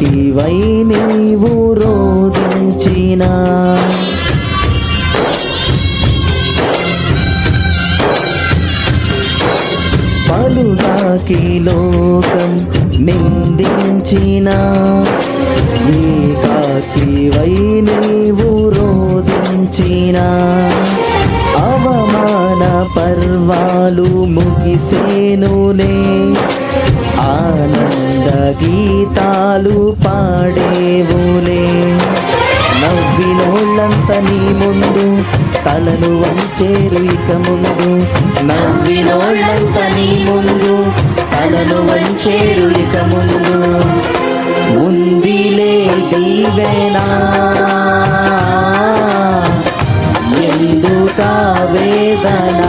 ఏకాకివై నీవు రోదించిన పలుగాకి లోకం నిందించిన ఏకాకివై నీవు రోదించిన అవమాన పర్వాలు ముగిసేనులే ఆనంద గీతాలు పాడేవులే నవ్వినోళ్ళంత నీ ముందు తలను వంచేరు ఇక ముందు నవ్వినోళ్ళంత నీ ముందు తలను వంచేరు ఇక ముందు ఉందిలే దీవెనా ఎందుకా వేదన